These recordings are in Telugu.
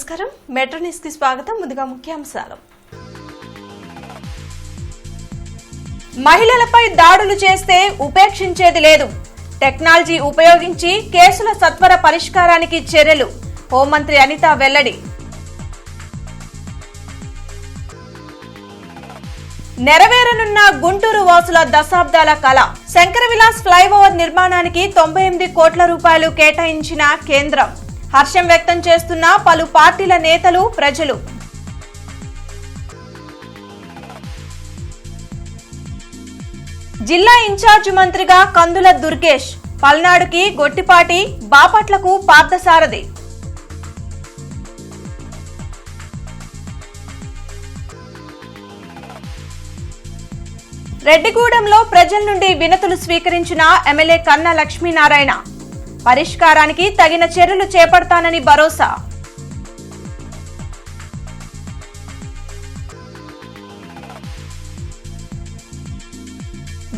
నమస్కారం మెట్రో న్యూస్ కి స్వాగతం. ముందుగా ముఖ్యాంశాలు. మహిళలపై దాడులు చేస్తే ఉపేక్షించేది లేదు. టెక్నాలజీ ఉపయోగించి కేసుల సత్వర పరిష్కారానికి చర్యలు. హోంమంత్రి అనిత వెల్లడి. నెరవేరనున్న గుంటూరు వాసుల దశాబ్దాల కళ. శంకరవిలాస్ ఫ్లైఓవర్ నిర్మాణానికి 98 కోట్ల రూపాయలు కేటాయించిన కేంద్రం. హర్షం వ్యక్తం చేస్తున్న పలు పార్టీల నేతలు, ప్రజలు. జిల్లా ఇన్ఛార్జ్ మంత్రిగా కందుల దుర్గేష్. పల్నాడుకి గొట్టిపాటి, బాపట్లకు పార్థసారథి. రెడ్డిగూడెంలో ప్రజల నుండి వినతులు స్వీకరించిన ఎమ్మెల్యే కన్నా లక్ష్మీనారాయణ. పరిష్కారానికి తగిన చర్యలు చేపడతానని భరోసా.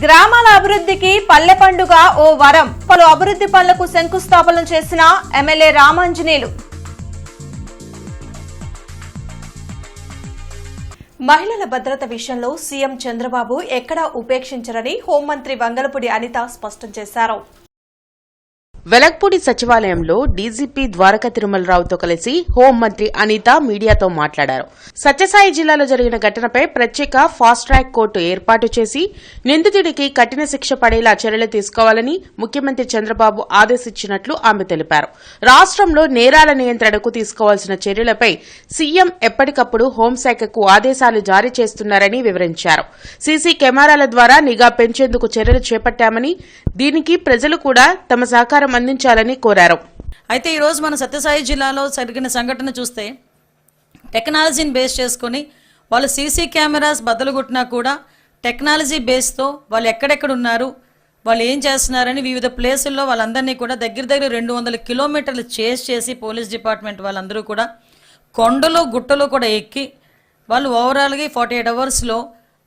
గ్రామాల అభివృద్ధికి పల్లె పండుగ ఓ వరం. పలు అభివృద్ధి పనులకు శంకుస్థాపన చేసిన ఎమ్మెల్యే రామాంజనేయులు. మహిళల భద్రత విషయంలో సీఎం చంద్రబాబు ఎక్కడా ఉపేక్షించరని హోంమంత్రి వంగలపూడి అనిత స్పష్టం చేశారు. వెలగపూడి సచివాలయంలో డీజీపీ ద్వారకా తిరుమలరావుతో కలిసి హోంమంత్రి అనిత మీడియాతో మాట్లాడారు. సత్యసాయి జిల్లాలో జరిగిన ఘటనపై ప్రత్యేక ఫాస్ట్ ట్రాక్ కోర్టు ఏర్పాటు చేసి నిందితుడికి కఠిన శిక్ష పడేలా చర్యలు తీసుకోవాలని ముఖ్యమంత్రి చంద్రబాబు ఆదేశించినట్లు ఆమె తెలిపారు. రాష్ట్రంలో నేరాల నియంత్రణకు తీసుకోవాల్సిన చర్యలపై సీఎం ఎప్పటికప్పుడు హోంశాఖకు ఆదేశాలు జారీ చేస్తున్నారని వివరించారు. సీసీ కెమెరాల ద్వారా నిఘా పెంచేందుకు చర్యలు చేపట్టామని, దీనికి ప్రజలు కూడా తమ సహకారం అందించాలని కోరారు. అయితే ఈరోజు మన సత్యసాయి జిల్లాలో జరిగిన సంఘటన చూస్తే టెక్నాలజీని బేస్ చేసుకుని వాళ్ళు సీసీ కెమెరాస్ బద్దలుగొట్టినా కూడా టెక్నాలజీ బేస్తో వాళ్ళు ఎక్కడెక్కడ ఉన్నారు, వాళ్ళు ఏం చేస్తున్నారని వివిధ ప్లేసుల్లో వాళ్ళందరినీ కూడా దగ్గర 200 కిలోమీటర్లు చేస్ చేసి పోలీస్ డిపార్ట్మెంట్ వాళ్ళందరూ కూడా కొండలు గుట్టలు కూడా ఎక్కి వాళ్ళు ఓవరాల్గా 48 అవర్స్లో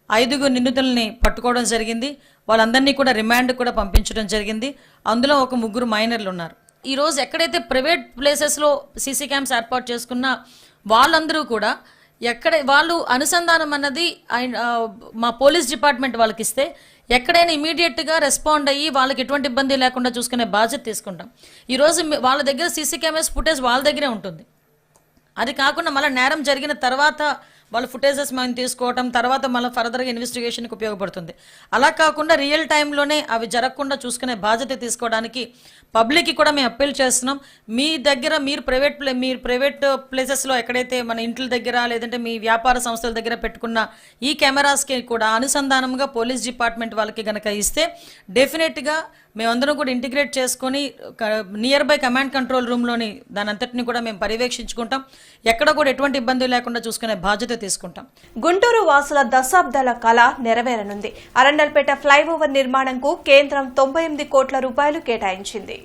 5 నిందితుల్ని పట్టుకోవడం జరిగింది. వాళ్ళందరినీ కూడా రిమాండ్ కూడా పంపించడం జరిగింది. అందులో ఒక 3 మైనర్లు ఉన్నారు. ఈరోజు ఎక్కడైతే ప్రైవేట్ ప్లేసెస్లో సీసీ క్యామ్స్ ఏర్పాటు చేసుకున్న వాళ్ళందరూ కూడా వాళ్ళు అనుసంధానం అన్నది మా పోలీస్ డిపార్ట్మెంట్ వాళ్ళకి ఇస్తే ఎక్కడైనా ఇమీడియట్గా రెస్పాండ్ అయ్యి వాళ్ళకి ఎటువంటి ఇబ్బంది లేకుండా చూసుకునే బాధ్యత తీసుకుంటాం. ఈరోజు వాళ్ళ దగ్గర సీసీ కెమెరాస్ ఫుటేజ్ వాళ్ళ దగ్గరే ఉంటుంది. అది కాకుండా మళ్ళీ నేరం జరిగిన తర్వాత వాళ్ళ ఫుటేజెస్ మనం తీసుకోవటం, తర్వాత మళ్ళీ ఫర్దర్గా ఇన్వెస్టిగేషన్కి ఉపయోగపడుతుంది. అలా కాకుండా రియల్ టైంలోనే అవి జరగకుండా చూసుకునే బాధ్యత తీసుకోవడానికి పబ్లిక్కి కూడా మేము అప్పీల్ చేస్తున్నాం. మీ దగ్గర మీరు ప్రైవేట్ ప్లేసెస్లో ఎక్కడైతే మన ఇంట్ల దగ్గర లేదంటే మీ వ్యాపార సంస్థల దగ్గర పెట్టుకున్న ఈ కెమెరాస్కి కూడా అనుసంధానంగా పోలీస్ డిపార్ట్మెంట్ వాళ్ళకి కనుక ఇస్తే డెఫినెట్గా మేమందరం కూడా ఇంటిగ్రేట్ చేసుకొని నియర్ బై కమాండ్ కంట్రోల్ రూమ్లోని దాని అంతటిని కూడా మేము పర్యవేక్షించుకుంటాం. ఎక్కడ కూడా ఎటువంటి ఇబ్బంది లేకుండా చూసుకునే బాధ్యత తీసుకుంటాం. గుంటూరు వాసుల దశాబ్దాల కళ నెరవేరనుంది. అరండల్పేట ఫ్లైఓవర్ నిర్మాణంకు కేంద్రం 98 కోట్ల రూపాయలు కేటాయించింది.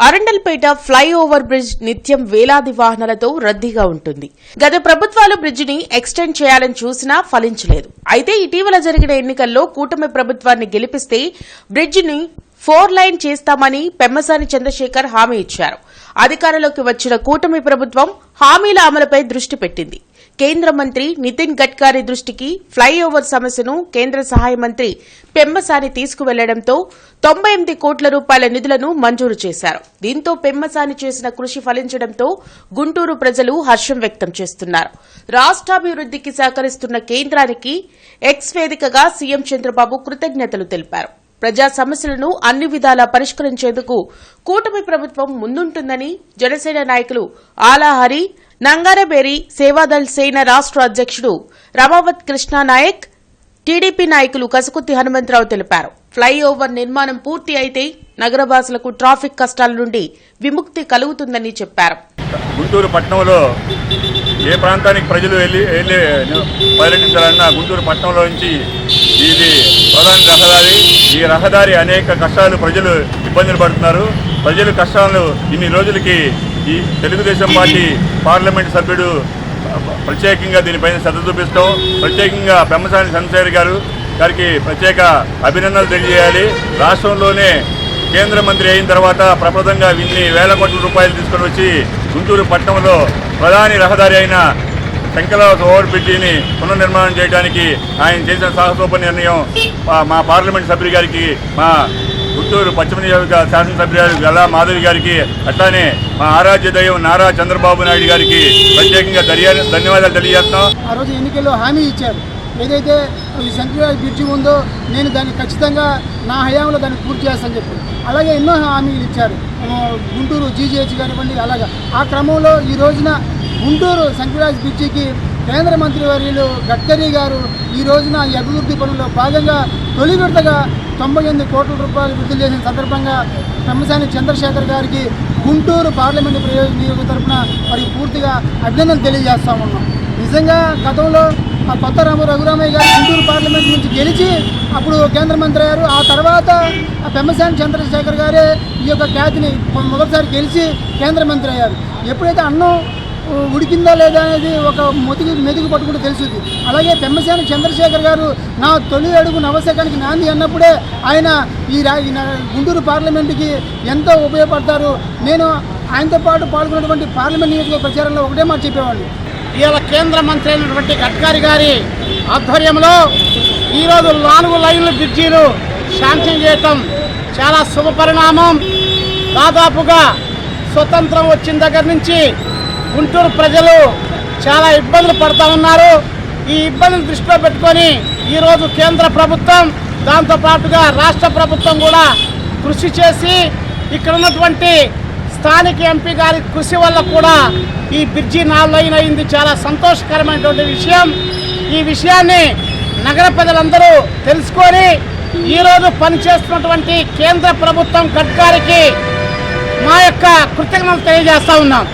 అరండల్పేట ఫ్లైఓవర్ బ్రిడ్జ్ నిత్యం వేలాది వాహనాలతో రద్దీగా ఉంటుంది. గత ప్రభుత్వాలు బ్రిడ్జిని ఎక్స్టెండ్ చేయాలని చూసినా ఫలించలేదు. అయితే ఇటీవల జరిగిన ఎన్నికల్లో కూటమి ప్రభుత్వాన్ని గెలిపిస్తే బ్రిడ్జిని 4 లైన్ చేస్తామని పెమ్మసాని చంద్రశేఖర్ హామీ ఇచ్చారు. అధికారంలోకి వచ్చిన కూటమి ప్రభుత్వం హామీల అమలుపై దృష్టి పెట్టింది. కేంద్ర మంత్రి నితిన్ గడ్కరీ దృష్టికి ఫ్లైఓవర్ సమస్యను కేంద్ర సహాయ మంత్రి పెమ్మసాని తీసుకువెళ్లడంతో 98 కోట్ల రూపాయల నిధులను మంజూరు చేశారు. దీంతో పెమ్మసాని చేసిన కృషి ఫలించడంతో గుంటూరు ప్రజలు హర్షం వ్యక్తం చేస్తున్నారు. రాష్ట్రాభివృద్ధికి సహకరిస్తున్న కేంద్రానికి ఎక్స్ వేదికగా సీఎం చంద్రబాబు కృతజ్ఞతలు తెలిపారు. ప్రజా సమస్యలను అన్ని విధాలా పరిష్కరించేందుకు కూటమి ప్రభుత్వం ముందుంటుందని జనసేన నాయకులు ఆలాహరి, నంగారబేరి సేవాదళ్ సేన రాష్ట్ర అధ్యక్షుడు రమావత్ కృష్ణానాయక్, టీడీపీ నాయకులు కసుకుత్తి హనుమంతరావు తెలిపారు. ఫ్లైఓవర్ నిర్మాణం పూర్తి అయితే నగరవాసులకు ట్రాఫిక్ కష్టాల నుండి విముక్తి కలుగుతుందని చెప్పారు. గుంటూరు పట్టణంలో ఏ ప్రాంతానికి ప్రజలు వెళ్ళి పర్యటించాలన్నా గుంటూరు పట్టణంలో నుంచి ఇది ప్రధాన రహదారి. ఈ రహదారి అనేక కష్టాలు ప్రజలు ఇబ్బందులు పడుతున్నారు. ప్రజల కష్టాలను ఇన్ని రోజులకి ఈ తెలుగుదేశం పార్టీ పార్లమెంట్ సభ్యుడు ప్రత్యేకంగా దీనిపైన శ్రద్ధ చూపిస్తాం. ప్రత్యేకంగా పెమ్మసాని చంద్రశేఖర్ గారికి ప్రత్యేక అభినందనలు తెలియజేయాలి. రాష్ట్రంలోనే కేంద్ర మంత్రి అయిన తర్వాత ప్రప్రదంగా ఇన్ని వేల కోట్ల రూపాయలు తీసుకొని వచ్చి గుంటూరు పట్టణంలో ప్రధాని రహదారి అయిన శంకరవిలాస్ ఓవర్ బ్రిడ్జిని పునర్నిర్మాణం చేయడానికి ఆయన చేసిన సాహసోప నిర్ణయం మా పార్లమెంట్ సభ్యులు గారికి, మా గుంటూరు పశ్చిమ నియోజక శాసనసభ్యులు గల్లా మాధవి గారికి, అట్లానే మా ఆరాధ్య దైవం నారా చంద్రబాబు నాయుడు గారికి ప్రత్యేకంగా ధన్యవాదాలు తెలియజేస్తున్నాం. ఆ రోజు ఎన్నికల్లో హామీ ఇచ్చారు, ఏదైతే ఈ శంకరవిలాస్ బ్రిడ్జి ఉందో నేను దాన్ని ఖచ్చితంగా నా హయాంలో దాన్ని పూర్తి చేస్తానని చెప్పి అలాగే ఎన్నో హామీలు ఇచ్చారు. గుంటూరు జీజీహెచ్ కానివ్వండి. అలాగా ఆ క్రమంలో ఈ రోజున గుంటూరు శంకరవిలాస్ బ్రిడ్జికి కేంద్ర మంత్రి వర్యులు గడ్కరీ గారు ఈ రోజున ఈ అభివృద్ధి పనుల్లో భాగంగా తొలి విడతగా 98 కోట్ల రూపాయలు విడుదల చేసిన సందర్భంగా పెమ్మసాని చంద్రశేఖర్ గారికి గుంటూరు పార్లమెంటు నియోజకవర్గం తరఫున మరి పూర్తిగా అభినందనలు తెలియజేస్తా ఉన్నాం. నిజంగా గతంలో ఆ కొత్త రఘురామయ్య గారు గుంటూరు పార్లమెంట్ నుంచి గెలిచి అప్పుడు కేంద్ర మంత్రి అయ్యారు. ఆ తర్వాత ఆ పెమ్మసాని చంద్రశేఖర్ గారే ఈ యొక్క ఖ్యాతిని మొదటిసారి గెలిచి కేంద్ర మంత్రి అయ్యారు. ఎప్పుడైతే అన్నం ఉడికిందా లేదా అనేది ఒక మెతుకు పట్టుకుంటే తెలుస్తుంది. అలాగే పెమ్మసాని చంద్రశేఖర్ గారు నా తొలి అడుగు నవశకానికి నాంది అన్నప్పుడే ఆయన ఈ గుంటూరు పార్లమెంటుకి ఎంతో ఉపయోగపడతారు. నేను ఆయనతో పాటు పాల్గొన్నటువంటి పార్లమెంట్ నియోజకవర్గ ప్రచారంలో ఒకటే మాట చెప్పేవాళ్ళు. ఇవాళ కేంద్ర మంత్రి అయినటువంటి గడ్కరీ గారి ఆధ్వర్యంలో ఈరోజు 4 లైన్ల బ్రిడ్జీలు శాంక్షన్ చేయటం చాలా శుభ పరిణామం. దాదాపుగా స్వతంత్రం వచ్చిన దగ్గర నుంచి గుంటూరు ప్రజలు చాలా ఇబ్బందులు పడుతూ ఉన్నారు. ఈ ఇబ్బందులు దృష్టిలో పెట్టుకొని ఈరోజు కేంద్ర ప్రభుత్వం దాంతోపాటుగా రాష్ట్ర ప్రభుత్వం కూడా కృషి చేసి ఇక్కడ ఉన్నటువంటి స్థానిక ఎంపీ గారి కృషి వల్ల కూడా ఈ బ్రిడ్జి 4 లైన్ అయింది. చాలా సంతోషకరమైనటువంటి విషయం. ఈ విషయాన్ని నగర ప్రజలందరూ తెలుసుకొని ఈరోజు పనిచేస్తున్నటువంటి కేంద్ర ప్రభుత్వం గడ్కరీకి మా యొక్క కృతజ్ఞతలు తెలియజేస్తా ఉన్నాం.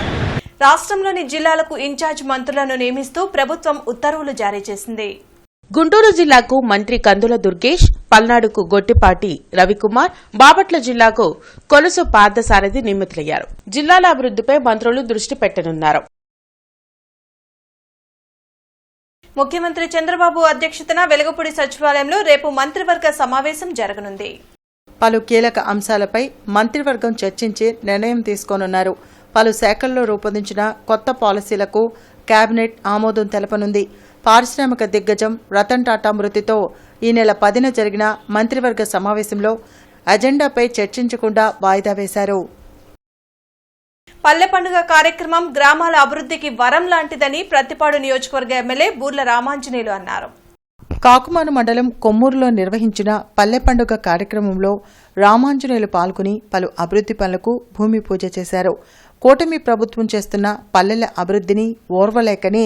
రాష్ట్రంలోని జిల్లాలకు ఇన్ఛార్జ్ మంత్రులను నియమిస్తూ ప్రభుత్వం ఉత్తర్వులు జారీ చేసింది. గుంటూరు జిల్లాకు మంత్రి కందుల దుర్గేష్, పల్నాడుకు గొట్టిపాటి రవికుమార్, బాపట్ల జిల్లాకు కొలుసు పార్థసారథి నియమితులయ్యారు. జిల్లాల అభివృద్దిపై మంత్రులు దృష్టి పెట్టనున్నారు. ముఖ్యమంత్రి చంద్రబాబు అధ్యక్షతన వెలగపూడి సచివాలయంలో రేపు మంత్రివర్గ సమావేశం జరగనుంది. పలు కీలక అంశాలపై మంత్రివర్గం చర్చించి నిర్ణయం తీసుకోనున్నారు. పలు శాఖల్లో రూపొందించిన కొత్త పాలసీలకు కేబినెట్ ఆమోదం తెలపనుంది. పారిశ్రామిక దిగ్గజం రతన్ టాటా మృతితో ఈ నెల 10న జరిగిన మంత్రివర్గ సమావేశంలో అజెండాపై చర్చించకుండా వాయిదా వేశారు. పల్లె పండుగ కార్యక్రమం గ్రామాల అభివృద్ధికి వరం లాంటిదని ప్రతిపాడు నియోజకవర్గ ఎమ్మెల్యే బూర్ల రామాంజనేయులు అన్నారు. కాకుమాను మండలం కొమ్మూరులో నిర్వహించిన పల్లె పండుగ కార్యక్రమంలో రామాంజనేయులు పాల్గొని పలు అభివృద్ధి పనులకు భూమి పూజ చేశారు. కూటమి ప్రభుత్వం చేస్తున్న పల్లెల అభివృద్ధిని ఓర్వలేకనే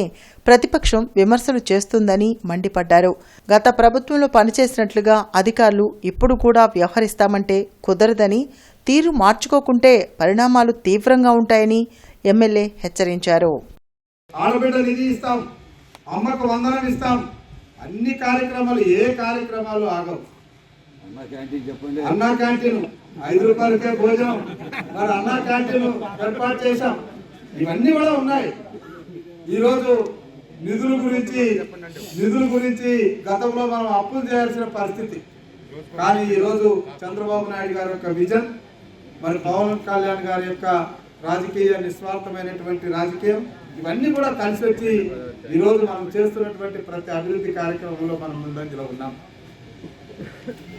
ప్రతిపక్షం విమర్శలు చేస్తుందని మండిపడ్డారు. గత ప్రభుత్వంలో పనిచేసినట్లుగా అధికారులు ఇప్పుడు కూడా వ్యవహరిస్తామంటే కుదరదని, తీరు మార్చుకోకుంటే పరిణామాలు తీవ్రంగా ఉంటాయని ఎమ్మెల్యే హెచ్చరించారు. ఆడబిడ్డ నిధి ఇస్తాం, అమ్మకు వందనం ఇస్తాం, అన్ని కార్యక్రమాలు ఏ కార్యక్రమాలు ఆగవు. అన్నా క్యాంటీన్ 5 రూపాయలకే భోజనం, మరి అన్నా క్యాంటీన్ ఏర్పాటు చేశాం. ఇవన్నీ కూడా ఉన్నాయి. ఈరోజు నిధుల గురించి గతంలో మనం అప్పులు చేయాల్సిన పరిస్థితి. కానీ ఈరోజు చంద్రబాబు నాయుడు గారి యొక్క విజన్, మరి పవన్ కళ్యాణ్ గారి యొక్క రాజకీయ నిస్వార్థమైనటువంటి రాజకీయం, ఇవన్నీ కూడా కలిసి వచ్చి ఈరోజు మనం చేస్తున్నటువంటి ప్రతి అభివృద్ధి కార్యక్రమంలో మనం ముందంజలో ఉన్నాం.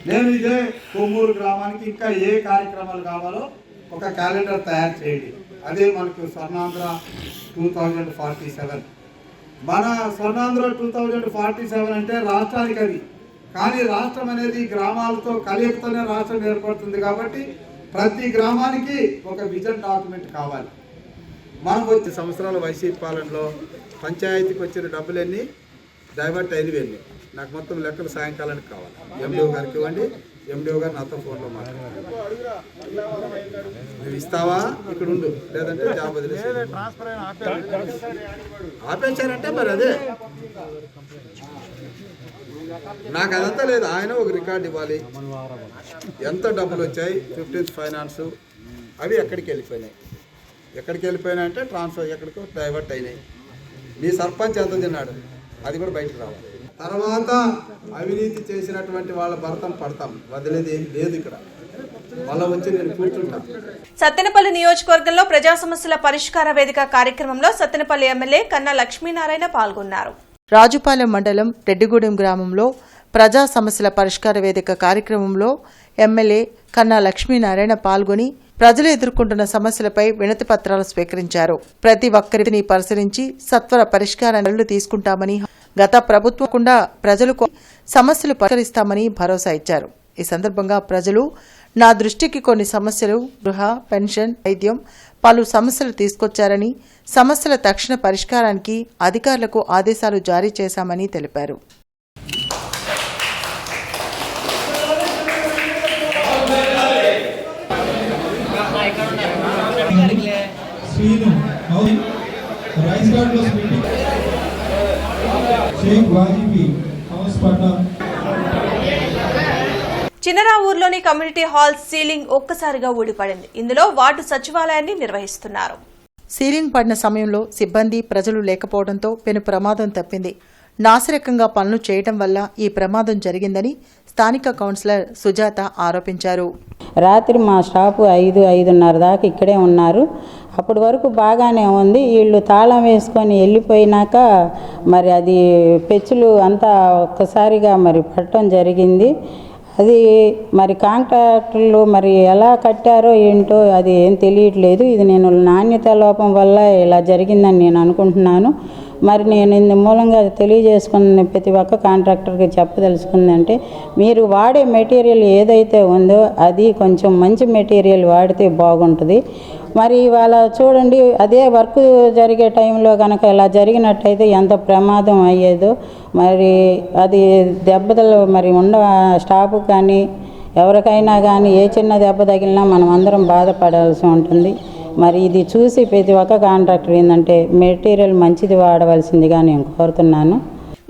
నేను ఇదే కొమ్మూరు గ్రామానికి ఇంకా ఏ కార్యక్రమాలు కావాలో ఒక క్యాలెండర్ తయారు చేయండి. అదే మనకు స్వర్ణాంధ్ర 2047. మన స్వర్ణాంధ్ర 2047 అంటే రాష్ట్రానికి అది. కానీ రాష్ట్రం అనేది గ్రామాలతో కలియకతోనే రాష్ట్రం ఏర్పడుతుంది. కాబట్టి ప్రతి గ్రామానికి ఒక విజన్ డాక్యుమెంట్ కావాలి. మనం వచ్చే సంవత్సరాల వైసీపీ పాలనలో పంచాయతీకి వచ్చిన డబ్బులన్నీ డైవర్ట్ అయినవి. నాకు మొత్తం లెక్కలు సాయంకాలానికి కావాలి. ఎండిఓ గారికి ఇవ్వండి. ఎండిఓ గారు నాతో ఫోన్లో మాట్లాడారు. నువ్వు ఇస్తావా, ఇక్కడ ఉండు, లేదంటే జాబ్ వదిలేసి. ఆపేశారంటే మరి అదే నాకు అదంతా లేదు. ఆయన ఒక రికార్డు ఇవ్వాలి, ఎంత డబ్బులు వచ్చాయి, 15th ఫైనాన్స్ అవి ఎక్కడికి వెళ్ళిపోయినాయి అంటే ట్రాన్స్ఫర్ ఎక్కడికో డైవర్ట్ అయినాయి. మీ సర్పంచ్ ఎంత తిన్నాడు అది కూడా బయటకు రావాలి. తర్వాత అవినీతి చేసినటువంటి వాళ్ళ భర్తను పడతాం, వదిలేది ఏం లేదు. ఇక్కడ మళ్ళీ వచ్చి నేను కూర్చుంటాను. సత్తెనపల్లి నియోజకవర్గంలో ప్రజా సమస్యల పరిష్కార వేదిక కార్యక్రమంలో సత్తెనపల్లి ఎమ్మెల్యే కన్నా లక్ష్మీనారాయణ పాల్గొన్నారు. రాజుపాలెం మండలం రెడ్డిగూడెం గ్రామంలో ప్రజా సమస్యల పరిష్కార వేదిక కార్యక్రమంలో ఎమ్మెల్యే కన్నా లక్ష్మీనారాయణ పాల్గొని ప్రజలు ఎదుర్కొంటున్న సమస్యలపై వినతి పత్రాలు స్వీకరించారు. ప్రతి ఒక్కరిని పరిశీలించి సత్వర పరిష్కారాలు తీసుకుంటామని, గత ప్రభుత్వం కుండా ప్రజలకు సమస్యలు పరిష్కరిస్తామని భరోసా ఇచ్చారు. ఈ సందర్భంగా ప్రజలు నా దృష్టికి కొన్ని సమస్యలు, గృహ, పెన్షన్, వైద్యం, పలు సమస్యలు తీసుకొచ్చారని, సమస్యల తక్షణ పరిష్కారానికి అధికారులకు ఆదేశాలు జారీ చేశామని తెలిపారు. Srinu, Rice Guard was meeting. Sheikh Wajibi, House Patna. చిన్నరావూరులోని కమ్యూనిటీ హాల్ సీలింగ్ ఒక్కసారిగా ఊడిపడింది. ఇందులో వార్డు సచివాలయాన్ని నిర్వహిస్తున్నారు. సీలింగ్ పడిన సమయంలో సిబ్బంది, ప్రజలు లేకపోవడంతో పెను ప్రమాదం తప్పింది. నాసిరకంగా పనులు చేయడం వల్ల ఈ ప్రమాదం జరిగిందని స్థానిక కౌన్సిలర్ సుజాత ఆరోపించారు. రాత్రి మా స్టాఫ్ 5-5:30 దాకా ఇక్కడే ఉన్నారు. అప్పటి వరకు బాగానే ఉంది. వీళ్ళు తాళం వేసుకొని వెళ్ళిపోయినాక మరి అది పెచ్చులు అంతా ఒక్కసారిగా మరి పట్టడం జరిగింది. అది మరి కాంట్రాక్టర్లు మరి ఎలా కట్టారో ఏంటో అది ఏం తెలియట్లేదు. ఇది నేను నాణ్యత లోపం వల్ల ఇలా జరిగిందని నేను అనుకుంటున్నాను. మరి నేను ఇందు మూలంగా తెలియజేసుకున్న ప్రతి ఒక్క కాంట్రాక్టర్కి చెప్పదలుచుకుందంటే, మీరు వాడే మెటీరియల్ ఏదైతే ఉందో అది కొంచెం మంచి మెటీరియల్ వాడితే బాగుంటుంది. మరి ఇవాళ చూడండి, అదే వర్క్ జరిగే టైంలో కనుక ఇలా జరిగినట్టయితే ఎంత ప్రమాదం అయ్యేదో. మరి అది దెబ్బతలు మరి స్టాఫ్ కానీ ఎవరికైనా కానీ ఏ చిన్న దెబ్బ తగిలినా మనం అందరం బాధపడాల్సి ఉంటుంది. మరి ఇది చూసి ప్రతి ఒక్క కాంట్రాక్టర్ ఏంటంటే మెటీరియల్ మంచిది వాడవలసిందిగా నేను కోరుతున్నాను.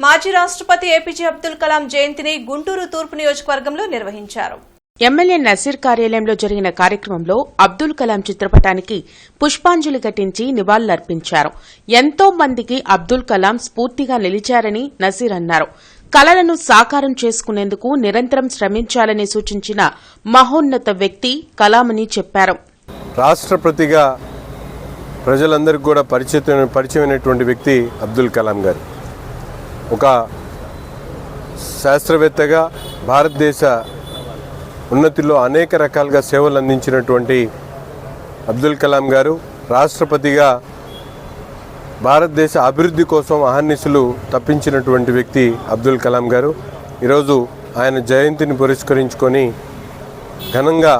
మాజీ రాష్ట్రపతి ఏపీజే అబ్దుల్ కలాం జయంతిని గుంటూరు తూర్పు నియోజకవర్గంలో నిర్వహించారు. ఎమ్మెల్యే నసీర్ కార్యాలయంలో జరిగిన కార్యక్రమంలో అబ్దుల్ కలాం చిత్రపటానికి పుష్పాంజలి ఘటించి నివాళులర్పించారు. ఎంతో మందికి అబ్దుల్ కలాం స్ఫూర్తిగా నిలిచారని నసీర్ అన్నారు. కలలను సాకారం చేసుకునేందుకు నిరంతరం శ్రమించాలని సూచించిన మహోన్నత వ్యక్తి కలామని చెప్పారు. రాష్ట్రపతిగా ప్రజలందరికీ కూడా పరిచయమైనటువంటి వ్యక్తి అబ్దుల్ కలాం గారు. ఒక శాస్త్రవేత్తగా భారతదేశ ఉన్నతిలో అనేక రకాలుగా సేవలు అందించినటువంటి అబ్దుల్ కలాం గారు రాష్ట్రపతిగా భారతదేశ అభివృద్ధి కోసం అహర్నిశలు తప్పించినటువంటి వ్యక్తి అబ్దుల్ కలాం గారు. ఈరోజు ఆయన జయంతిని పురస్కరించుకొని ఘనంగా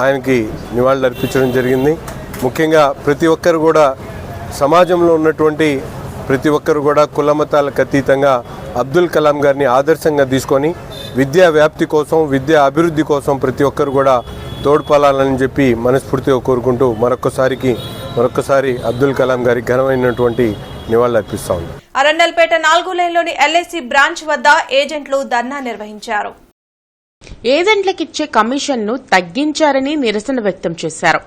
ఆయనకి నివాళులు అర్పించడం జరిగింది. ముఖ్యంగా ప్రతి ఒక్కరు కూడా సమాజంలో ఉన్నటువంటి ప్రతి ఒక్కరు కూడా కులమతాలకు అతీతంగా అబ్దుల్ కలాం గారిని ఆదర్శంగా తీసుకొని విద్యా వ్యాప్తి కోసం, విద్యా అభివృద్ధి కోసం ప్రతి ఒక్కరు కూడా తోడ్పడాలని చెప్పి మనస్ఫూర్తిగా కోరుకుంటూ మరొకసారి అబ్దుల్ కలాం గారికి ఘనమైనటువంటి నివాళులు అర్పిస్తా ఉంది. అరండల్పేట 4 లైన్లోని ఎల్ఐసి బ్రాంచ్ వద్ద ఏజెంట్లు ధర్నా నిర్వహించారు. ఏజెంట్లకిచ్చే కమిషన్ను తగ్గించారని నిరసన వ్యక్తం చేశారు.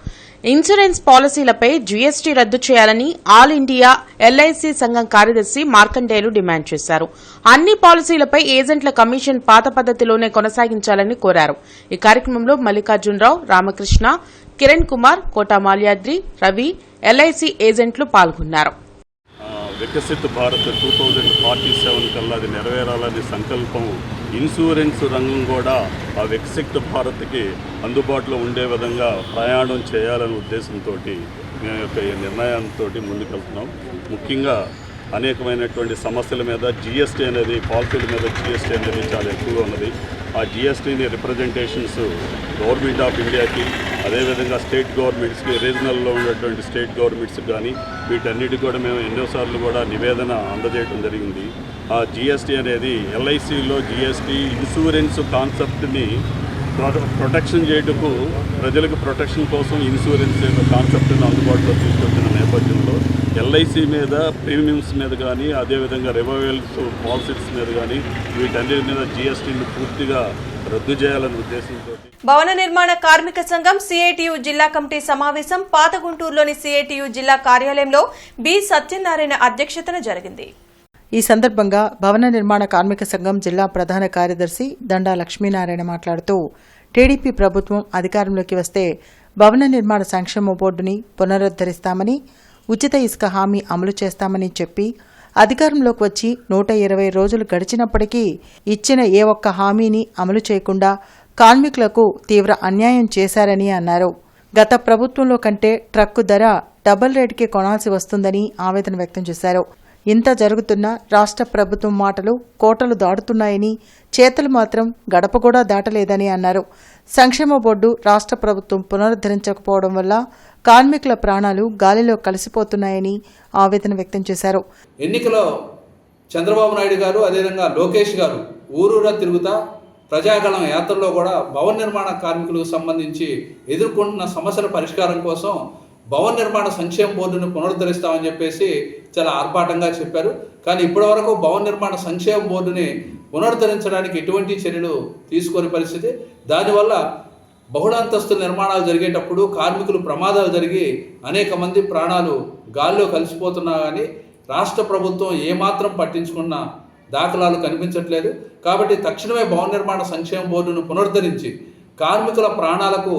ఇన్సూరెన్స్ పాలసీలపై జీఎస్టీ రద్దు చేయాలని ఆల్ ఇండియా ఎల్ఐసి సంఘం కార్యదర్శి మార్కండేయులు డిమాండ్ చేశారు. అన్ని పాలసీలపై ఏజెంట్ల కమిషన్ పాత పద్దతిలోనే కొనసాగించాలని కోరారు. ఈ కార్యక్రమంలో మల్లికార్జునరావు, రామకృష్ణ, కిరణ్ కుమార్, కోటా మాల్యాద్రి, రవి, ఎల్ఐసి ఏజెంట్లు పాల్గొన్నారు. వికసిత్ భారత్ 2047 కల్లా అది నెరవేరాలనే సంకల్పం. ఇన్సూరెన్స్ రంగం కూడా ఆ వికసిత్ భారత్కి అందుబాటులో ఉండే విధంగా ప్రయాణం చేయాలనే ఉద్దేశంతో మేము యొక్క ఈ నిర్ణయంతో ముందుకెళ్తున్నాం. ముఖ్యంగా అనేకమైనటువంటి సమస్యల మీద జిఎస్టీ అనేది, పాలసీల మీద జిఎస్టీ అనేది చాలా ఎక్కువగా ఉన్నది. ఆ జిఎస్టీని రిప్రజెంటేషన్స్ గవర్నమెంట్ ఆఫ్ ఇండియాకి, అదేవిధంగా స్టేట్ గవర్నమెంట్స్కి, రీజనల్లో ఉన్నటువంటి స్టేట్ గవర్నమెంట్స్కి కానీ వీటన్నిటికి కూడా మేము ఎన్నోసార్లు కూడా నివేదన అందజేయడం జరిగింది. ఆ జిఎస్టీ అనేది ఎల్ఐసిలో జిఎస్టీ ఇన్సూరెన్స్ కాన్సెప్ట్ని ప్రొటెక్షన్ చేయటకు, ప్రజలకు ప్రొటెక్షన్ కోసం ఇన్సూరెన్స్ కాన్సెప్ట్ని అందుబాటులో తీసుకొచ్చిన నేపథ్యంలో ఎల్ఐసి మీద, ప్రీమియమ్స్ మీద కానీ, అదేవిధంగా రివైవల్స్ పాలసీస్ మీద కానీ వీటన్నిటి మీద జిఎస్టీని పూర్తిగా రద్దు చేయాలనే ఉద్దేశంతో భవన నిర్మాణ కార్మిక సంఘం సిఐటియు జిల్లా కమిటీ సమావేశం పాత గుంటూరులోని సిఐటియు జిల్లా కార్యాలయంలో బి సత్యనారాయణ అధ్యక్షతన జరిగింది. ఈ సందర్భంగా భవన నిర్మాణ కార్మిక సంఘం జిల్లా ప్రధాన కార్యదర్శి దండా లక్ష్మీనారాయణ మాట్లాడుతూ, టీడీపీ ప్రభుత్వం అధికారంలోకి వస్తే భవన నిర్మాణ సంక్షేమ బోర్డుని పునరుద్ధరిస్తామని, ఉచిత ఇసుక హామీ అమలు చేస్తామని చెప్పి అధికారంలోకి వచ్చి 120 రోజులు గడిచినప్పటికీ ఇచ్చిన ఏ ఒక్క హామీని అమలు చేయకుండా కార్మికులకు తీవ్ర అన్యాయం చేశారని అన్నారు. గత ప్రభుత్వంలో కంటే ట్రక్కు ధర డబుల్ రేటుకే కొనాల్సి వస్తుందని ఆవేదన వ్యక్తం చేశారు. ఇంత జరుగుతున్నా రాష్ట్ర ప్రభుత్వం మాటలు కోటలు దాటుతున్నాయని, చేతలు మాత్రం గడప కూడా దాటలేదని అన్నారు. సంక్షేమ బోర్డు రాష్ట్ర ప్రభుత్వం పునరుద్ధరించకపోవడం వల్ల కార్మికుల ప్రాణాలు గాలిలో కలిసిపోతున్నాయని ఆవేదన వ్యక్తం చేశారు. ఎన్నికలో చంద్రబాబు నాయుడు గారు, అదేవిధంగా లోకేష్ గారు ఊరూరా తిరుగుతా ప్రజాగళం యాత్రలో కూడా భవన నిర్మాణ కార్మికులకు సంబంధించి ఎదుర్కొంటున్న సమస్యల పరిష్కారం కోసం భవన నిర్మాణ సంక్షేమ బోర్డును పునరుద్ధరిస్తామని చెప్పేసి చాలా ఆర్భాటంగా చెప్పారు. కానీ ఇప్పటివరకు భవన నిర్మాణ సంక్షేమ బోర్డుని పునరుద్ధరించడానికి ఎటువంటి చర్యలు తీసుకోని పరిస్థితి. దానివల్ల బహుళాంతస్తుల నిర్మాణాలు జరిగేటప్పుడు కార్మికులు ప్రమాదాలు జరిగి అనేక మంది ప్రాణాలు గాల్లో కలిసిపోతున్నా కానీ రాష్ట్ర ప్రభుత్వం ఏమాత్రం పట్టించుకున్న దాఖలాలు కనిపించట్లేదు. కాబట్టి తక్షణమే భవన నిర్మాణ సంక్షేమ బోర్డును పునరుద్ధరించి కార్మికుల ప్రాణాలకు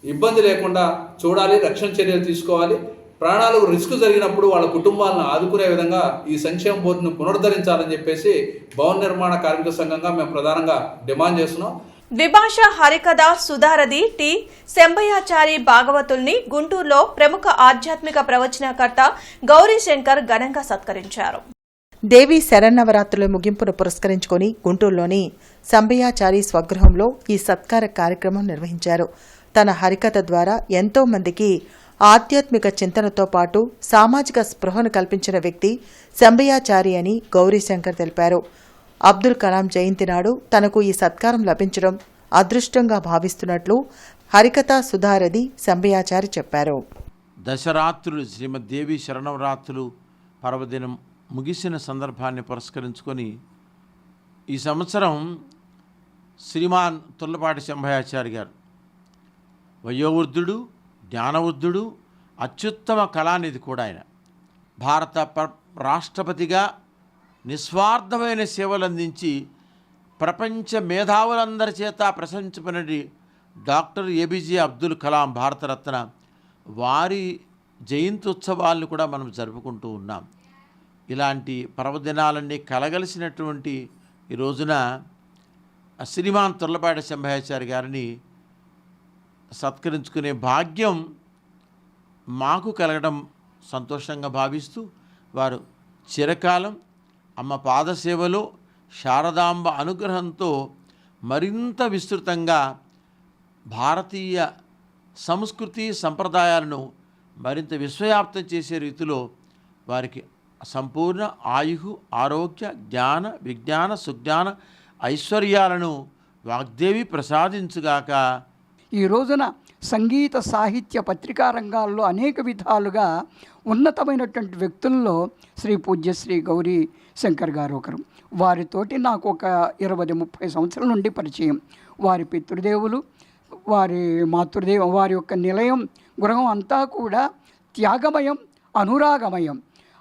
ఇబ్బంది లేకుండా చూడాలి, రక్షణ చర్యలు తీసుకోవాలి. ప్రాణాలకు రిస్క్ జరిగినప్పుడు వాళ్ళ కుటుంబాలను ఆదుకునే విధంగా ఈ సంక్షేమ బోర్డును పునరుద్ధరించాలని చెప్పేసి భవన నిర్మాణ కార్మిక సంఘంగా మేము ప్రధానంగా డిమాండ్ చేస్తున్నాం. ద్విభాష హరికథ సుధారథి టి శంభయాచారి భాగవతుల్ని గుంటూరులో ప్రముఖ ఆధ్యాత్మిక ప్రవచనకర్త గౌరీశంకర్ ఘనంగా సత్కరించారు. దేవి శరన్నవరాత్రుల ముగింపును పురస్కరించుకుని గుంటూరులోని శంభయాచారి స్వగృహంలో ఈ సత్కార కార్యక్రమం నిర్వహించారు. తన హరికథ ద్వారా ఎంతో మందికి ఆధ్యాత్మిక చింతనతో పాటు సామాజిక స్పృహను కల్పించిన వ్యక్తి శంభయాచారి అని గౌరీశంకర్ తెలిపారు. అబ్దుల్ కలాం జయంతి నాడు తనకు ఈ సత్కారం లభించడం అదృష్టంగా భావిస్తున్నట్లు హరికథ సుధారథి శంభయాచారి చెప్పారు. దశరాత్రులు శ్రీమద్ దేవి శరణవరాత్రులు పర్వదినం ముగిసిన సందర్భాన్ని పురస్కరించుకొని ఈ సంవత్సరం శ్రీమాన్ తుర్లపాటి శంభయాచారి గారు వయోవృద్ధుడు, జ్ఞానవృద్ధుడు, అత్యుత్తమ కళానిధి కూడా ఆయన. భారత రాష్ట్రపతిగా నిస్వార్థమైన సేవలు అందించి ప్రపంచ మేధావులందరి చేత ప్రశంసించినది డాక్టర్ ఏపీజే అబ్దుల్ కలాం భారతరత్న. వారి జయంత్యుత్సవాలను కూడా మనం జరుపుకుంటూ ఉన్నాం. ఇలాంటి పర్వదినాలన్నీ కలగలిసినటువంటి ఈ రోజున శ్రీమాన్ తుర్లపాటి శంభయాచారి గారిని సత్కరించుకునే భాగ్యం మాకు కలగడం సంతోషంగా భావిస్తూ వారు చిరకాలం అమ్మ పాదసేవలో శారదాంబ అనుగ్రహంతో మరింత విస్తృతంగా భారతీయ సంస్కృతి సంప్రదాయాలను మరింత విశ్వవ్యాప్తం చేసే రీతిలో వారికి సంపూర్ణ ఆయు, ఆరోగ్య, జ్ఞాన, విజ్ఞాన, సుజ్ఞాన ఐశ్వర్యాలను వాగ్దేవి ప్రసాదించుగాక. ఈ రోజున సంగీత సాహిత్య పత్రికా రంగాల్లో అనేక విధాలుగా ఉన్నతమైనటువంటి వ్యక్తుల్లో శ్రీ పూజ్య శ్రీ గౌరీ శంకర్ గారు ఒకరు. వారితోటి నాకు ఒక 20-30 సంవత్సరాల నుండి పరిచయం. వారి పితృదేవులు, వారి మాతృదేవం, వారి యొక్క నిలయం, గృహం అంతా కూడా త్యాగమయం, అనురాగమయం.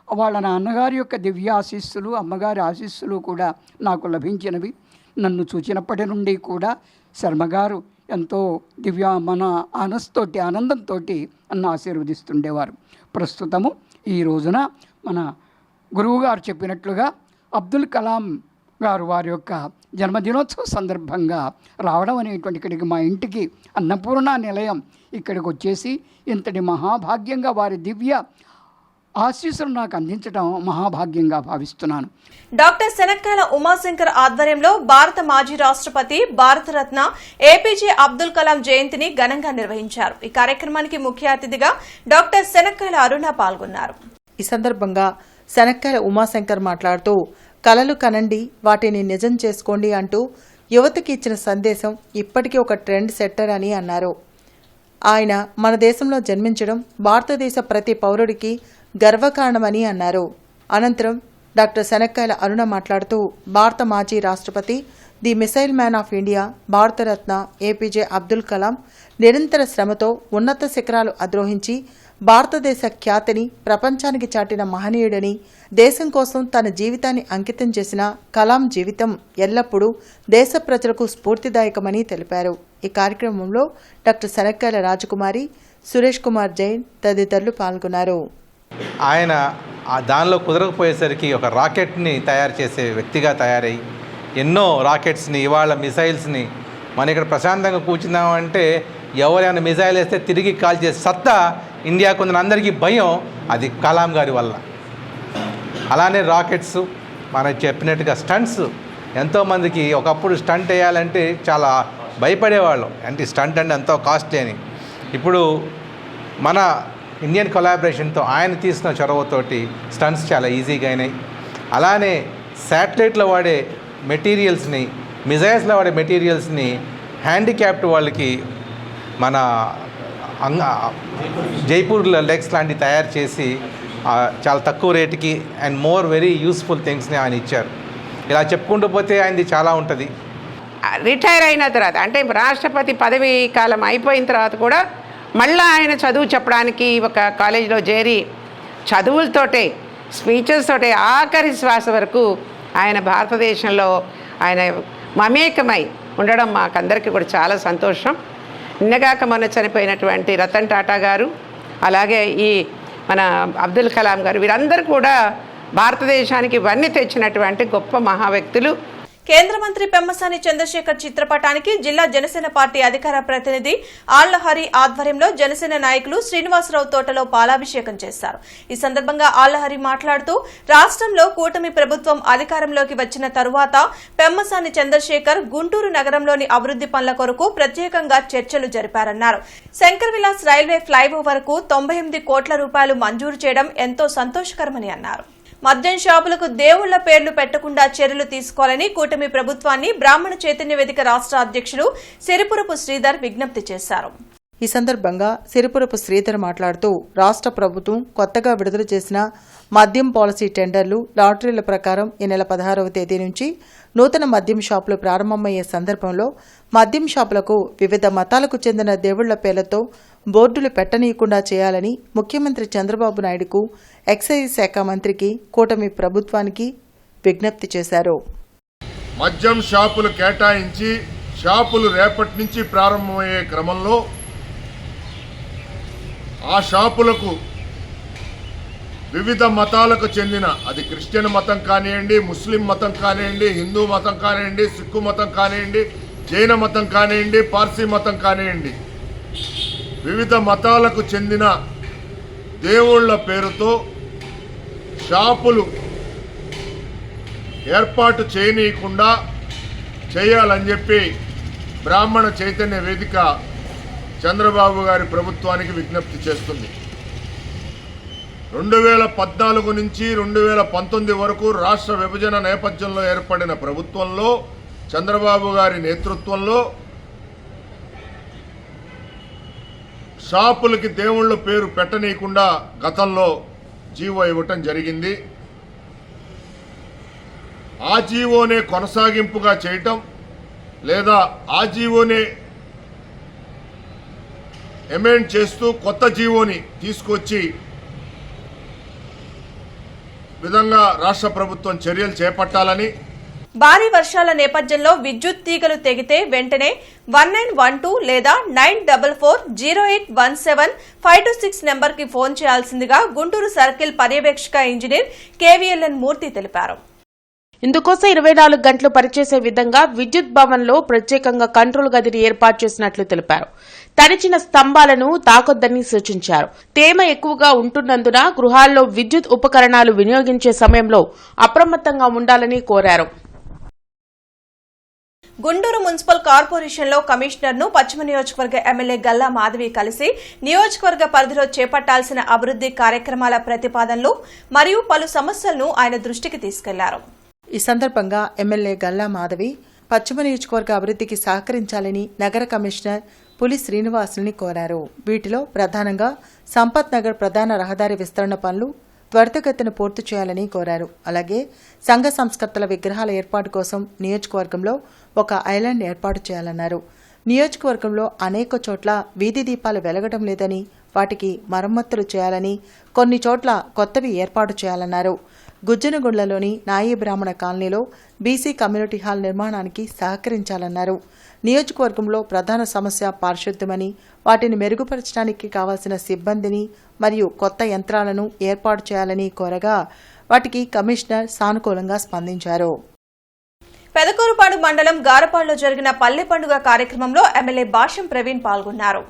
వాళ్ళ నాన్నగారి యొక్క దివ్య ఆశీస్సులు, అమ్మగారి ఆశీస్సులు కూడా నాకు లభించినవి. నన్ను చూచినప్పటి నుండి కూడా శర్మగారు ఎంతో మన ఆనందంతోటి నన్ను ఆశీర్వదిస్తుండేవారు. ప్రస్తుతము ఈ రోజున మన గురువుగారు చెప్పినట్లుగా అబ్దుల్ కలాం గారు వారి యొక్క జన్మదినోత్సవ సందర్భంగా రావడం అనేటువంటి ఇక్కడికి మా ఇంటికి అన్నపూర్ణ నిలయం ఇక్కడికి వచ్చేసి ఇంతటి మహాభాగ్యంగా వారి దివ్య ఆశీస్సులు నాకు అందించడం మహాభాగ్యంగా భావిస్తున్నాను. డాక్టర్ శనక్కాయల ఉమాశంకర్ ఆధ్వర్యంలో భారత మాజీ రాష్ట్రపతి భారతరత్న ఏపీజే అబ్దుల్ కలాం జయంతిని ఘనంగా నిర్వహించారు. ఈ కార్యక్రమానికి ముఖ్య అతిథిగా డాక్టర్ శనక్కాయల అరుణ పాల్గొన్నారు. ఈ సందర్భంగా శనక్కాయల ఉమాశంకర్ మాట్లాడుతూ కలలు కనండి, వాటిని నిజం చేసుకోండి అంటూ యువతకి ఇచ్చిన సందేశం ఇప్పటికీ ఒక ట్రెండ్ సెట్టర్ అని అన్నారు. ఆయన మన దేశంలో జన్మించడం భారతదేశ ప్రతి పౌరుడికి గర్వకారణమని అన్నారు. అనంతరం డాక్టర్ శనక్కాయల అరుణ మాట్లాడుతూ భారత మాజీ రాష్ట్రపతి, the missile man of India, Bharat Ratna APJ Abdul Kalam నిరంతర శ్రమతో ఉన్నత శిఖరాలు అధిరోహించి భారతదేశ ఖ్యాతిని ప్రపంచానికి చాటిన మహనీయుడని, దేశం కోసం తన జీవితాన్ని అంకితం చేసిన కలాం జీవితం ఎల్లప్పుడూ దేశ ప్రజలకు స్ఫూర్తిదాయకమని తెలిపారు. ఈ కార్యక్రమంలో డాక్టర్ శనక్కాయల రాజకుమారి, సురేష్ కుమార్ జైన్ తదితరులు పాల్గొన్నారు. ఆయన దానిలో కుదరకపోయేసరికి ఒక రాకెట్ని తయారు చేసే వ్యక్తిగా తయారై ఎన్నో రాకెట్స్ని, ఇవాళ మిసైల్స్ని మన ఇక్కడ ప్రశాంతంగా కూర్చున్నామంటే ఎవరైనా మిసైల్ వేస్తే తిరిగి కాల్ చేసే సత్తా ఇండియాకు ఉందని అందరికీ భయం, అది కలాం గారి వల్ల. అలానే రాకెట్స్, మనకు చెప్పినట్టుగా స్టంట్స్, ఎంతోమందికి ఒకప్పుడు స్టంట్ వేయాలంటే చాలా భయపడేవాళ్ళం, అంటే స్టంట్ అంటే ఎంతో కాస్ట్లీ అని. ఇప్పుడు మన ఇండియన్ కొలాబరేషన్తో ఆయన తీసిన చొరవతోటి స్టంట్స్ చాలా ఈజీగా అయినాయి. అలానే శాటిలైట్లో వాడే మెటీరియల్స్ని, మిజైల్స్లో వాడే మెటీరియల్స్ని హ్యాండిక్యాప్డ్ వాళ్ళకి మన జైపూర్ లెగ్స్ లాంటివి తయారు చేసి చాలా తక్కువ రేటుకి అండ్ వెరీ యూస్ఫుల్ థింగ్స్ని ఆయన ఇచ్చారు. ఇలా చెప్పుకుంటూ పోతే ఆయనది చాలా ఉంటుంది. రిటైర్ అయిన తర్వాత అంటే రాష్ట్రపతి పదవీ కాలం అయిపోయిన తర్వాత కూడా మళ్ళీ ఆయన చదువు చెప్పడానికి ఒక కాలేజీలో చేరి చదువులతోటే, స్పీచెస్ తోటే ఆఖరి శ్వాస వరకు ఆయన భారతదేశంలో ఆయన మమేకమై ఉండడం మాకందరికీ కూడా చాలా సంతోషం. నిన్నగాక మొన్న చనిపోయినటువంటి రతన్ టాటా గారు, అలాగే ఈ మన అబ్దుల్ కలాం గారు, వీరందరూ కూడా భారతదేశానికి ఇవన్నీ తెచ్చినటువంటి గొప్ప మహా వ్యక్తులు. కేంద్ర మంత్రి పెమ్మసాని చంద్రశేఖర్ చిత్రపటానికి జిల్లా జనసేన పార్టీ అధికార ప్రతినిధి ఆళ్లహరి ఆధ్వర్యంలో జనసేన నాయకులు శ్రీనివాసరావు తోటలో పాలాభిషేకం చేశారు. ఈ సందర్భంగా ఆళ్లహరి మాట్లాడుతూ రాష్ట్రంలో కూటమి ప్రభుత్వం అధికారంలోకి వచ్చిన తరువాత పెమ్మసాని చంద్రశేఖర్ గుంటూరు నగరంలోని అభివృద్ది పనుల కొరకు ప్రత్యేకంగా చర్చలు జరిపారన్నారు. శంకర్ విలాస్ రైల్వే ఫ్లైఓవర్ కు 98 కోట్ల రూపాయలు మంజూరు చేయడం ఎంతో సంతోషకరమని అన్నారు. మద్యం షాపులకు దేవుళ్ల పేర్లు పెట్టకుండా చర్యలు తీసుకోవాలని కూటమి ప్రభుత్వాన్ని బ్రాహ్మణ చైతన్య వేదిక రాష్ట్ర అధ్యక్షులు సిరిపురపు శ్రీధర్ విజ్ఞప్తి చేశారు. ఈ సందర్భంగా సిరిపురపు శ్రీధర్ మాట్లాడుతూ రాష్ట్ర ప్రభుత్వం కొత్తగా విడుదల చేసిన మద్యం పాలసీ టెండర్లు, లాటరీల ప్రకారం ఈ నెల 16వ తేదీ నుంచి నూతన మద్యం షాపులు ప్రారంభమయ్యే సందర్భంలో మద్యం షాపులకు వివిధ మతాలకు చెందిన దేవుళ్ల పేర్లతో బోర్డులు పెట్టనీయకుండా చేయాలని ముఖ్యమంత్రి చంద్రబాబు నాయుడుకు, ఎక్సైజ్ శాఖ మంత్రికి, కూటమి ప్రభుత్వానికి విజ్ఞప్తి చేశారు. మద్యం షాపులు కేటాయించి షాపులు రేపటి నుంచి ప్రారంభమయ్యే క్రమంలో ఆ షాపులకు వివిధ మతాలకు చెందిన, అది క్రిస్టియన్ మతం కానివ్వండి, ముస్లిం మతం కానివ్వండి, హిందూ మతం కానివ్వండి, సిక్కు మతం కానివ్వండి, జైన మతం కానివ్వండి, పార్సీ మతం కానివ్వండి, వివిధ మతాలకు చెందిన దేవుళ్ల పేరుతో షాపులు ఏర్పాటు చేయనీయకుండా చేయాలని చెప్పి బ్రాహ్మణ చైతన్య వేదిక చంద్రబాబు గారి ప్రభుత్వానికి విజ్ఞప్తి చేస్తుంది. 2014 నుంచి 2019 వరకు రాష్ట్ర విభజన నేపథ్యంలో ఏర్పడిన ప్రభుత్వంలో చంద్రబాబు గారి నేతృత్వంలో షాపులకి దేవుళ్ళ పేరు పెట్టనీయకుండా గతంలో జీవో ఇవ్వటం జరిగింది. ఆ జీవోనే కొనసాగింపుగా చేయటం లేదా ఆ జీవోనే అమెండ్ చేస్తూ కొత్త జీవోని తీసుకొచ్చి విధంగా రాష్ట్ర ప్రభుత్వం చర్యలు చేపట్టాలని, భారీ వర్షాల నేపథ్యంలో విద్యుత్ తీగలు తెగితే వెంటనే 1912 లేదా 9440817526 నెంబర్కి ఫోన్ చేయాల్సిందిగా గుంటూరు సర్కిల్ పర్యవేక్షక ఇంజనీర్ కేవీఎల్ఎన్ మూర్తి తెలిపారు. ఇందుకోసం 24 గంటలు పనిచేసే విధంగా విద్యుత్ భవన్లో ప్రత్యేకంగా కంట్రోల్ గదిని ఏర్పాటు చేసినట్లు తెలిపారు. తడిచిన స్తంభాలను తాకొద్దని సూచించారు. తేమ ఎక్కువగా ఉంటున్నందున గృహాల్లో విద్యుత్ ఉపకరణాలు వినియోగించే సమయంలో అప్రమత్తంగా ఉండాలని కోరారు. గుంటూరు మున్సిపల్ కార్పొరేషన్లో కమిషనర్ను పశ్చిమ నియోజకవర్గ ఎమ్మెల్యే గల్లా మాధవి కలిసి నియోజకవర్గ పరిధిలో చేపట్టాల్సిన అభివృద్ది కార్యక్రమాల ప్రతిపాదనలు మరియు పలు సమస్యలను ఆయన దృష్టికి తీసుకెళ్లారు. ఈ సందర్భంగా ఎమ్మెల్యే గల్లా మాధవి పశ్చిమ నియోజకవర్గ అభివృద్ధికి సహకరించాలని నగర కమిషనర్ పులి శ్రీనివాసుల్ని కోరారు. వీటిలో ప్రధానంగా సంపత్ నగర్ ప్రధాన రహదారి విస్తరణ పనులు త్వరితగతిన పూర్తి చేయాలని కోరారు. అలాగే సంఘ సంస్కర్తల విగ్రహాల ఏర్పాటు కోసం నియోజకవర్గంలో ఒక ఐలాండ్ ఏర్పాటు చేయాలన్నారు. నియోజకవర్గంలో అనేక చోట్ల వీధి దీపాలు వెలగడం లేదని వాటికి మరమ్మతులు చేయాలని, కొన్ని చోట్ల కొత్తవి ఏర్పాటు చేయాలన్నారు. గుజ్జనగుండ్లలోని నాయీ బ్రాహ్మణ కాలనీలో బీసీ కమ్యూనిటీ హాల్ నిర్మాణానికి సహకరించాలన్నారు. నియోజకవర్గంలో ప్రధాన సమస్య పారిశుద్ధ్యమని, వాటిని మెరుగుపరచడానికి కావాల్సిన సిబ్బందిని మరియు కొత్త యంత్రాలను ఏర్పాటు చేయాలని కోరగా వాటికి కమిషనర్ సానుకూలంగా స్పందించారు. పెదకూరుపాడు మండలం గారపాడులో జరిగిన పల్లె పండుగ కార్యక్రమంలో ఎమ్మెల్యే భాష్యం ప్రవీణ్ పాల్గొన్నారు.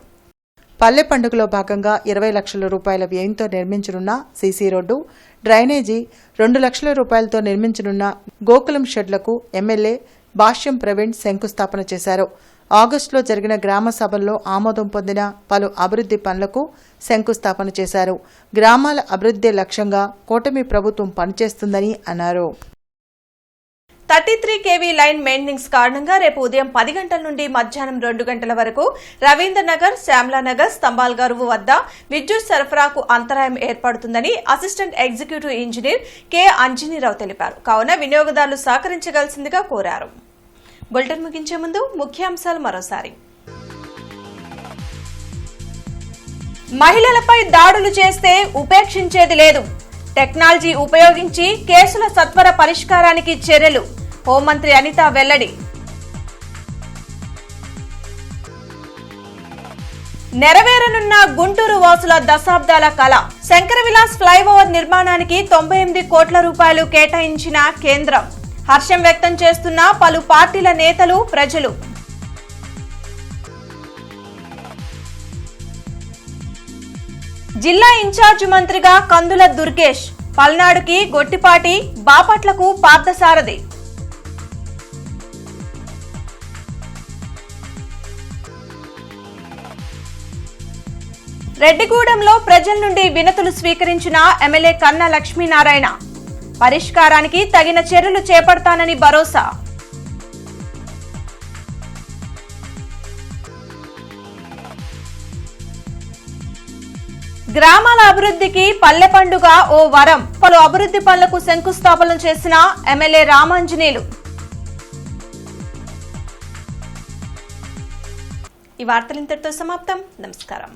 పల్లె పండుగలో భాగంగా 20 లక్షల రూపాయల వ్యయంతో నిర్మించనున్న సీసీ రోడ్డు, డ్రైనేజీ, 2 లక్షల రూపాయలతో నిర్మించనున్న గోకులం షెడ్లకు ఎమ్మెల్యే భాష్యం ప్రవీణ్ శంకుస్థాపన చేశారు. ఆగస్టులో జరిగిన గ్రామ సభల్లో ఆమోదం పొందిన పలు అభివృద్ధి పనులకు శంకుస్థాపన చేశారు. గ్రామాల అభివృద్ధి లక్ష్యంగా కూటమి ప్రభుత్వం పనిచేస్తుందని అన్నారు. 33 kV లైన్ మెయింటెనెన్స్ కారణంగా రేపు ఉదయం 10 గంటల నుండి మధ్యాహ్నం 2 గంటల వరకు రవీంద్రనగర్, శ్యామ్లానగర్, స్తంభాల్గరువు వద్ద విద్యుత్ సరఫరాకు అంతరాయం ఏర్పడుతుందని అసిస్టెంట్ ఎగ్జిక్యూటివ్ ఇంజనీర్ కె అంజనీరావు తెలిపారు. కావున వినియోగదారులు సహకరించగలసిందిగా కోరారు. బులెటిన్ ముగించే ముందు ముఖ్యాంశాలు మరోసారి. మహిళలపై దాడులు చేస్తే ఉపేక్షించేది లేదు. టెక్నాలజీ ఉపయోగించి కేసుల సత్వర పరిష్కారానికి చర్యలు. హోంమంత్రి అనిత వెల్లడి. నెరవేరనున్న గుంటూరు వాసుల దశాబ్దాల కళ. శంకర విలాస్ ఫ్లైఓవర్ నిర్మాణానికి 98 కోట్ల రూపాయలు కేటాయించిన కేంద్రం. హర్షం వ్యక్తం చేస్తున్న పలు పార్టీల నేతలు, ప్రజలు. జిల్లా ఇన్ఛార్జ్ మంత్రిగా కందుల దుర్గేష్. పల్నాడుకి గొట్టిపాటి, బాపట్లకు పార్థసారథి. రెడ్డిగూడెంలో ప్రజల నుండి వినతులు స్వీకరించిన ఎమ్మెల్యే కన్నా లక్ష్మీనారాయణ. పరిష్కారానికి తగిన చర్యలు చేపడతానని భరోసా. గ్రామాల అభివృద్ధికి పల్లె పండుగ ఓ వరం. పలు అభివృద్ధి పనులకు శంకుస్థాపన చేసిన ఎమ్మెల్యే రామాంజనేయులు. ఈ వార్తలు ఇంతటితో సమాప్తం. నమస్కారం.